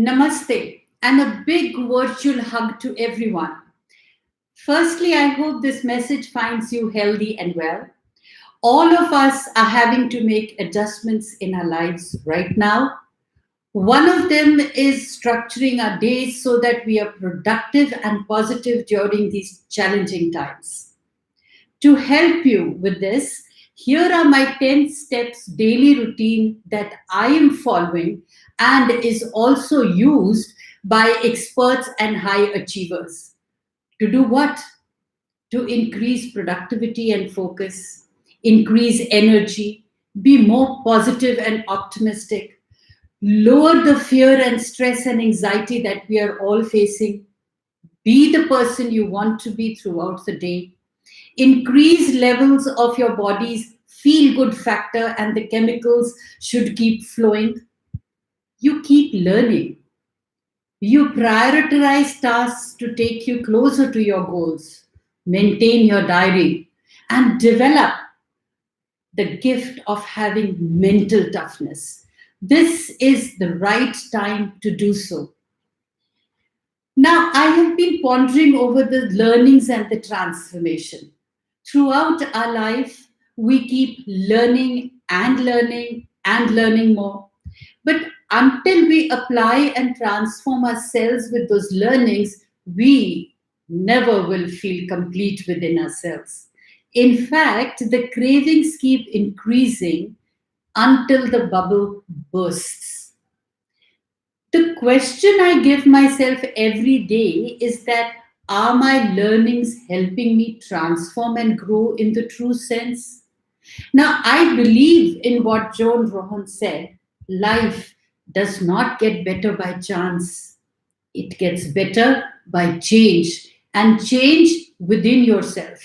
Namaste and a big virtual hug to everyone. Firstly, I hope this message finds you healthy and well. All of us are having to make adjustments in our lives right now. One of them is structuring our days so that we are productive and positive during these challenging times. To help you with this, here are my 10 steps daily routine that I am following and is also used by experts and high achievers. To do what? To increase productivity and focus, increase energy, be more positive and optimistic, lower the fear and stress and anxiety that we are all facing, be the person you want to be throughout the day, increase levels of your body's feel good factor, and the chemicals should keep flowing. You keep learning. You prioritize tasks to take you closer to your goals, maintain your diary, and develop the gift of having mental toughness. This is the right time to do so. Now, I have been pondering over the learnings and the transformation. Throughout our life, we keep learning and learning and learning more. But until we apply and transform ourselves with those learnings, we never will feel complete within ourselves. In fact, the cravings keep increasing until the bubble bursts. The question I give myself every day is that, are my learnings helping me transform and grow in the true sense? Now, I believe in what Joan Rohan said: life does not get better by chance, it gets better by change, and change within yourself.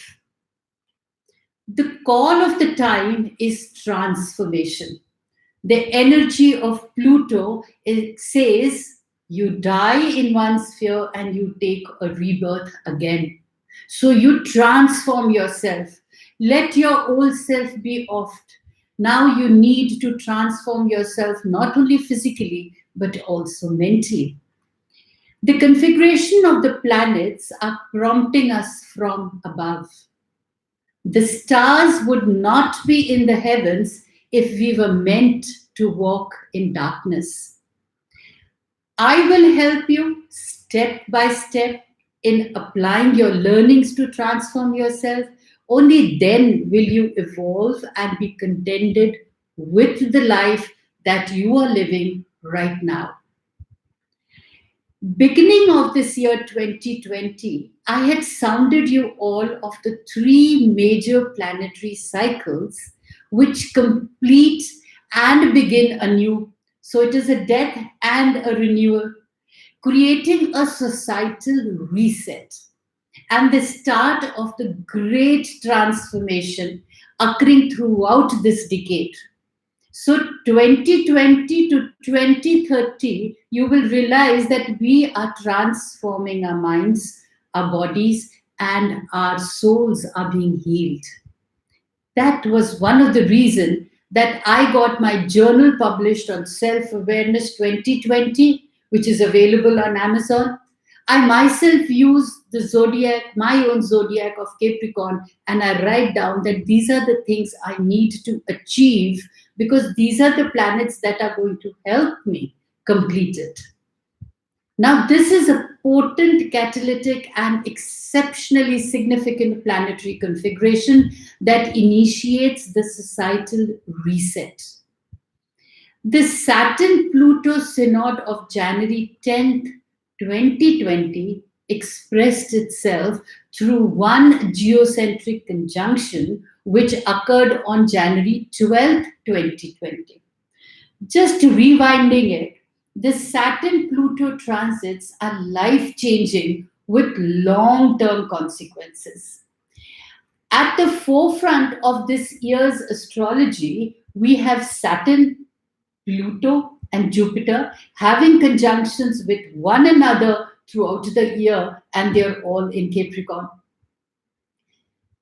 The call of the time is transformation. The energy of Pluto, it says you die in one sphere and you take a rebirth again. So you transform yourself. Let your old self be off. Now you need to transform yourself not only physically but also mentally. The configuration of the planets are prompting us from above. The stars would not be in the heavens if we were meant to walk in darkness. I will help you step by step in applying your learnings to transform yourself. Only then will you evolve and be contented with the life that you are living right now. Beginning of this year 2020, I had sounded you all of the three major planetary cycles which complete and begin anew. So it is a death and a renewal, creating a societal reset and the start of the great transformation occurring throughout this decade. So 2020 to 2030, you will realize that we are transforming our minds, our bodies, and our souls are being healed. That was one of the reasons that I got my journal published on Self Awareness 2020, which is available on Amazon. I myself use the zodiac, my own zodiac of Capricorn, and I write down that these are the things I need to achieve because these are the planets that are going to help me complete it. Now, this is a potent catalytic and exceptionally significant planetary configuration that initiates the societal reset. The Saturn Pluto Synod of January 10th, 2020 expressed itself through one geocentric conjunction which occurred on January 12th, 2020. Just rewinding it, the Saturn Pluto transits are life changing with long term consequences. At the forefront of this year's astrology, we have Saturn, Pluto, and Jupiter having conjunctions with one another throughout the year, and they're all in Capricorn.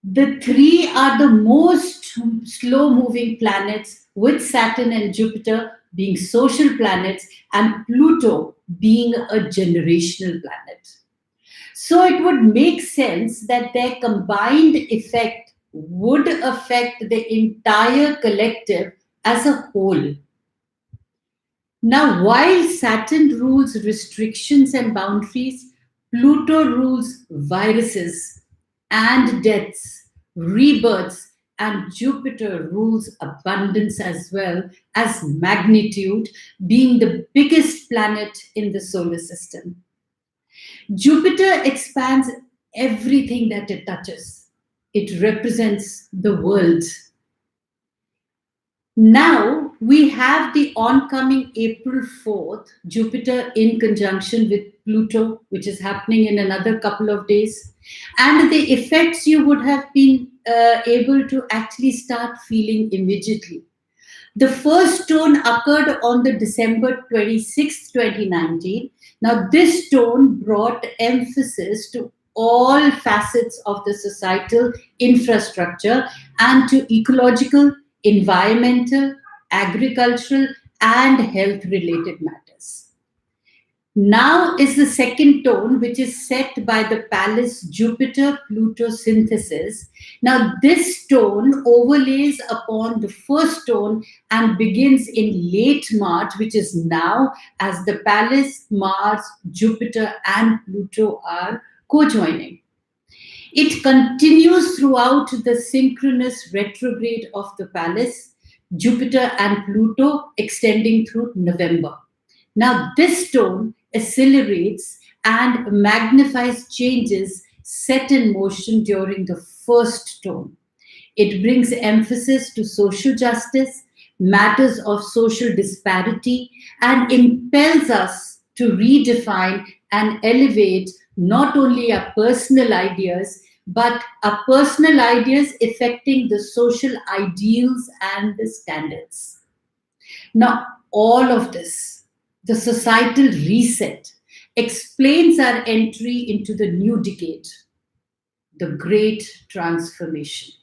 The three are the most slow moving planets, with Saturn and Jupiter being social planets and Pluto being a generational planet. So it would make sense that their combined effect would affect the entire collective as a whole. Now, while Saturn rules restrictions and boundaries, Pluto rules viruses and deaths, rebirths, and Jupiter rules abundance as well as magnitude, being the biggest planet in the solar system. Jupiter expands everything that it touches. It represents the world. Now we have the oncoming April 4th, Jupiter in conjunction with Pluto, which is happening in another couple of days. And the effects you would have been able to actually start feeling immediately. The first stone occurred on the December 26, 2019. Now, this stone brought emphasis to all facets of the societal infrastructure and to ecological, environmental, agricultural, and health related matters. Now is the second tone, which is set by the Pallas Jupiter Pluto synthesis. Now, this tone overlays upon the first tone and begins in late March, which is now, as the Pallas, Mars, Jupiter, and Pluto are co joining. It continues throughout the synchronous retrograde of the Pallas, Jupiter, and Pluto, extending through November. Now, this tone accelerates and magnifies changes set in motion during the first tone. It brings emphasis to social justice, matters of social disparity, and impels us to redefine and elevate not only our personal ideas, but our personal ideas affecting the social ideals and the standards. Now, all of this, the societal reset, explains our entry into the new decade, the great transformation.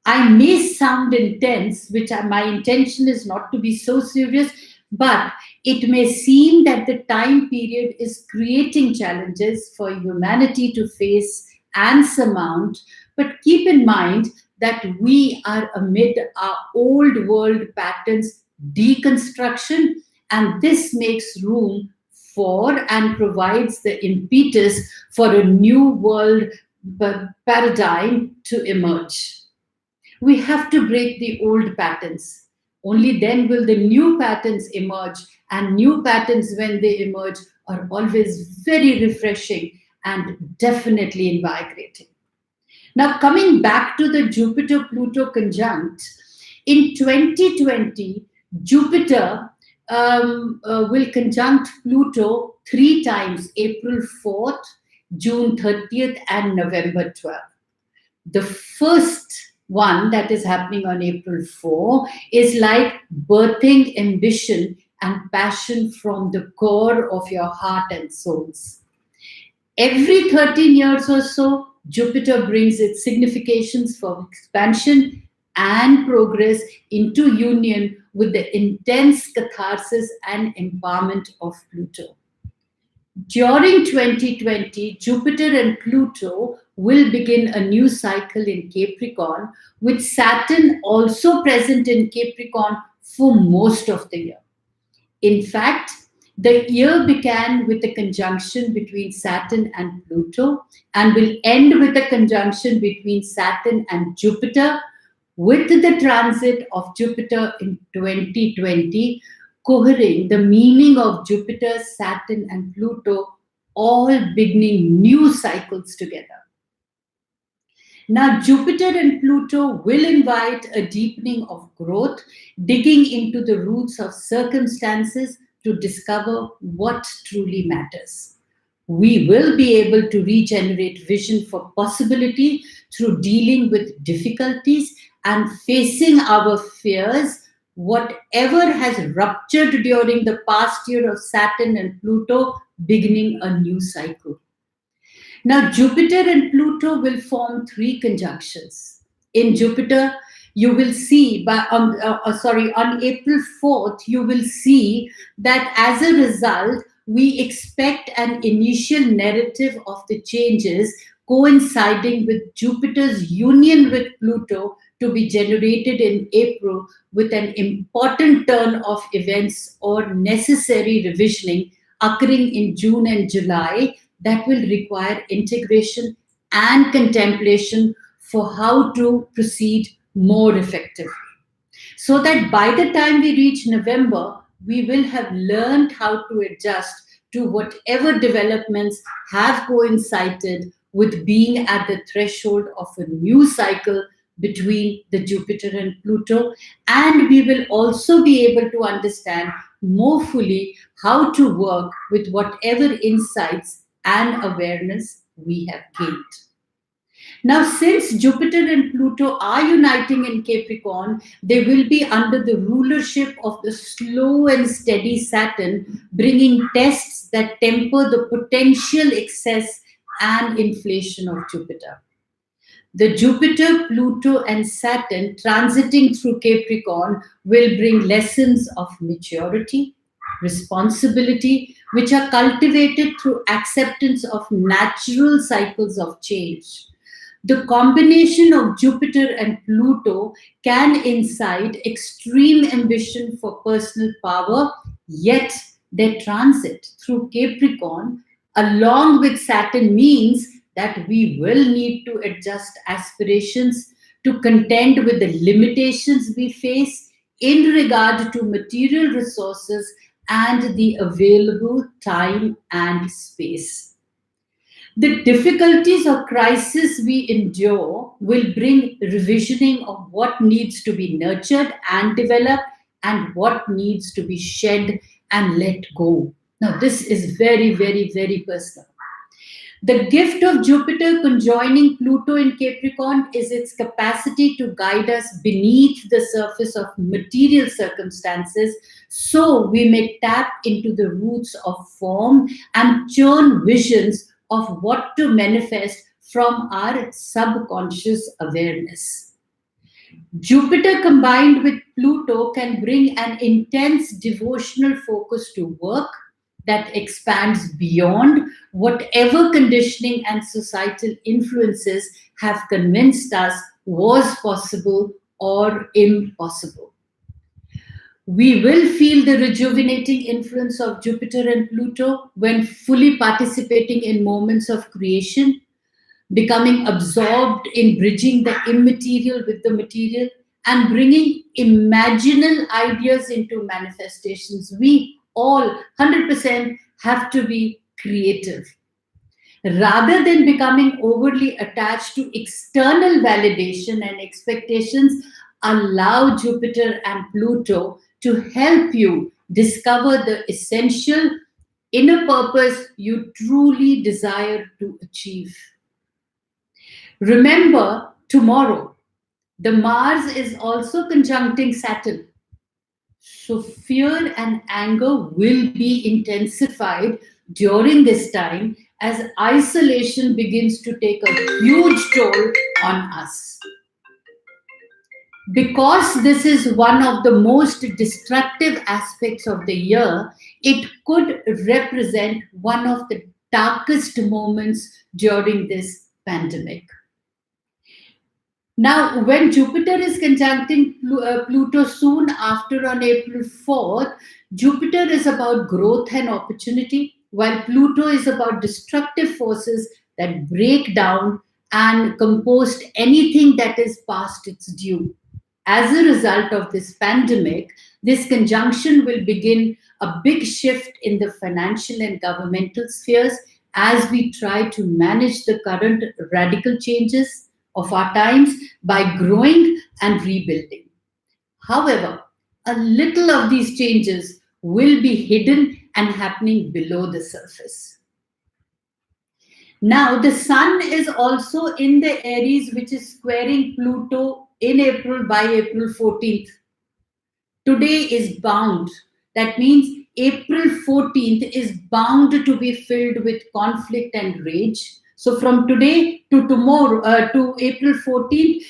I may sound intense, which my intention is not to be so serious, but it may seem that the time period is creating challenges for humanity to face and surmount. But keep in mind that we are amid our old world patterns deconstruction, and this makes room for and provides the impetus for a new world paradigm to emerge. We have to break the old patterns. Only then will the new patterns emerge, and new patterns, when they emerge, are always very refreshing and definitely invigorating. Now, coming back to the Jupiter Pluto conjunct, in 2020, Jupiter will conjunct Pluto three times: April 4th, June 30th, and November 12th. The first one, that is happening on April 4, is like birthing ambition and passion from the core of your heart and souls. Every 13 years or so, Jupiter brings its significations for expansion and progress into union with the intense catharsis and empowerment of Pluto. During 2020, Jupiter and Pluto will begin a new cycle in Capricorn, with Saturn also present in Capricorn for most of the year. In fact, the year began with a conjunction between Saturn and Pluto and will end with a conjunction between Saturn and Jupiter, with the transit of Jupiter in 2020 cohering the meaning of Jupiter, Saturn, and Pluto, all beginning new cycles together. Now, Jupiter and Pluto will invite a deepening of growth, digging into the roots of circumstances to discover what truly matters. We will be able to regenerate vision for possibility through dealing with difficulties and facing our fears, whatever has ruptured during the past year of Saturn and Pluto, beginning a new cycle. Now, Jupiter and Pluto will form three conjunctions. In Jupiter, you will see, on April 4th, you will see that as a result, we expect an initial narrative of the changes coinciding with Jupiter's union with Pluto to be generated in April with an important turn of events or necessary revisioning occurring in June and July that will require integration and contemplation for how to proceed more effectively. So that by the time we reach November, we will have learned how to adjust to whatever developments have coincided with being at the threshold of a new cycle between the Jupiter and Pluto. And we will also be able to understand more fully how to work with whatever insights and awareness we have gained. Now, since Jupiter and Pluto are uniting in Capricorn, they will be under the rulership of the slow and steady Saturn, bringing tests that temper the potential excess and inflation of Jupiter. The Jupiter, Pluto, and Saturn transiting through Capricorn will bring lessons of maturity, responsibility, which are cultivated through acceptance of natural cycles of change. The combination of Jupiter and Pluto can incite extreme ambition for personal power, yet their transit through Capricorn, along with Saturn, means that we will need to adjust aspirations to contend with the limitations we face in regard to material resources and the available time and space. The difficulties or crisis we endure will bring revisioning of what needs to be nurtured and developed and what needs to be shed and let go. Now, this is very, very, very personal. The gift of Jupiter conjoining Pluto in Capricorn is its capacity to guide us beneath the surface of material circumstances so we may tap into the roots of form and churn visions of what to manifest from our subconscious awareness. Jupiter combined with Pluto can bring an intense devotional focus to work that expands beyond whatever conditioning and societal influences have convinced us was possible or impossible. We will feel the rejuvenating influence of Jupiter and Pluto when fully participating in moments of creation, becoming absorbed in bridging the immaterial with the material, and bringing imaginal ideas into manifestations. We all 100% have to be creative. Rather than becoming overly attached to external validation and expectations, allow Jupiter and Pluto to help you discover the essential inner purpose you truly desire to achieve. Remember, tomorrow, the Mars is also conjuncting Saturn. So fear and anger will be intensified during this time as isolation begins to take a huge toll on us. Because this is one of the most destructive aspects of the year, it could represent one of the darkest moments during this pandemic. Now, when Jupiter is conjuncting Pluto soon after on April 4th, Jupiter is about growth and opportunity, while Pluto is about destructive forces that break down and compost anything that is past its due. As a result of this pandemic, this conjunction will begin a big shift in the financial and governmental spheres as we try to manage the current radical changes of our times by growing and rebuilding. However, a little of these changes will be hidden and happening below the surface. Now, the Sun is also in the Aries, which is squaring Pluto in April by April 14th. Today is bound. That means April 14th is bound to be filled with conflict and rage, So from today to tomorrow, to April 14th,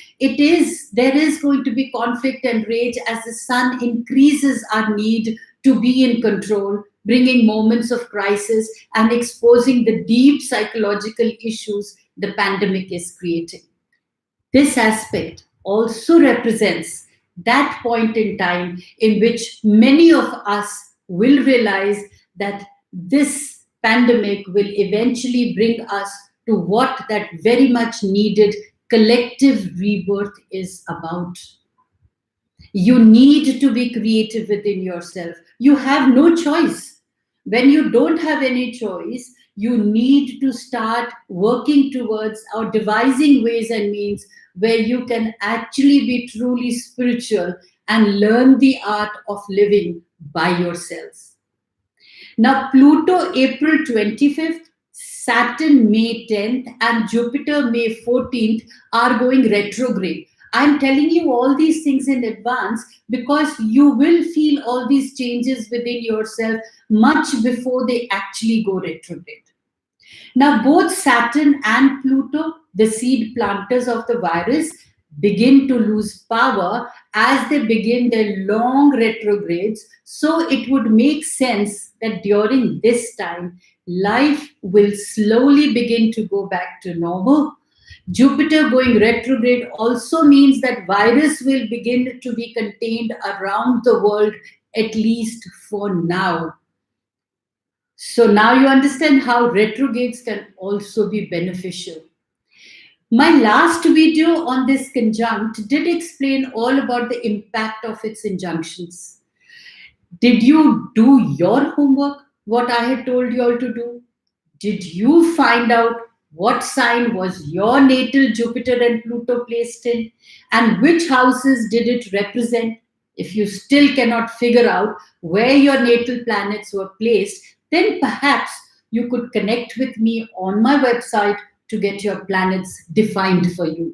there is going to be conflict and rage as the sun increases our need to be in control, bringing moments of crisis and exposing the deep psychological issues the pandemic is creating. This aspect also represents that point in time in which many of us will realize that this pandemic will eventually bring us to what that very much needed collective rebirth is about. You need to be creative within yourself. You have no choice. When you don't have any choice, you need to start working towards or devising ways and means where you can actually be truly spiritual and learn the art of living by yourselves. Now, Pluto April 25th, Saturn May 10th, and Jupiter May 14th are going retrograde. I'm telling you all these things in advance because you will feel all these changes within yourself much before they actually go retrograde. Now, both Saturn and Pluto, the seed planters of the virus, begin to lose power as they begin their long retrogrades. So, it would make sense that during this time, life will slowly begin to go back to normal. Jupiter going retrograde also means that virus will begin to be contained around the world, at least for now. So now you understand how retrogrades can also be beneficial. My last video on this conjunct did explain all about the impact of its injunctions. Did you do your homework, what I had told you all to do? Did you find out what sign was your natal Jupiter and Pluto placed in? And which houses did it represent? If you still cannot figure out where your natal planets were placed, then perhaps you could connect with me on my website to get your planets defined for you.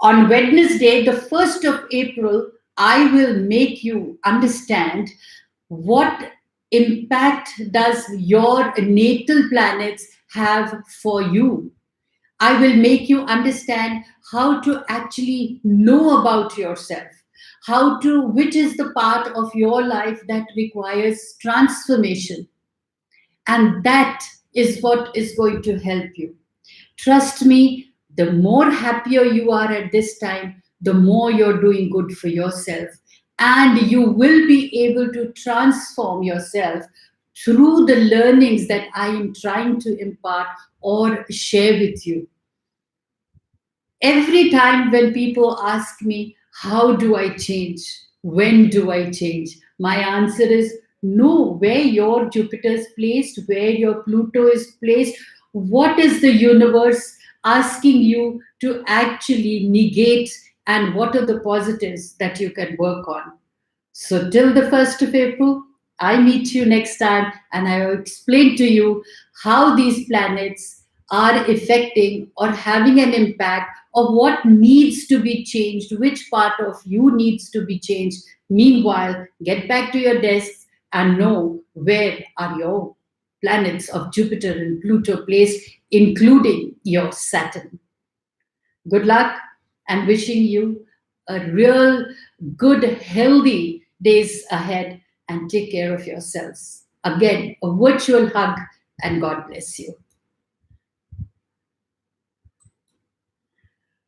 On Wednesday, the 1st of April, I will make you understand what impact does your natal planets have for you. I will make you understand how to actually know about yourself, which is the part of your life that requires transformation. And that is what is going to help you. Trust me, the more happier you are at this time, the more you're doing good for yourself. And you will be able to transform yourself through the learnings that I am trying to impart or share with you. Every time when people ask me, how do I change? When do I change? My answer is know where your Jupiter is placed, where your Pluto is placed, what is the universe asking you to actually negate, and what are the positives that you can work on. So, till the 1st of April, I meet you next time and I will explain to you how these planets are affecting or having an impact of what needs to be changed, which part of you needs to be changed. Meanwhile, get back to your desks and know where are your planets of Jupiter and Pluto placed, including your Saturn. Good luck and wishing you a real good, healthy days ahead, and take care of yourselves. Again, a virtual hug and God bless you.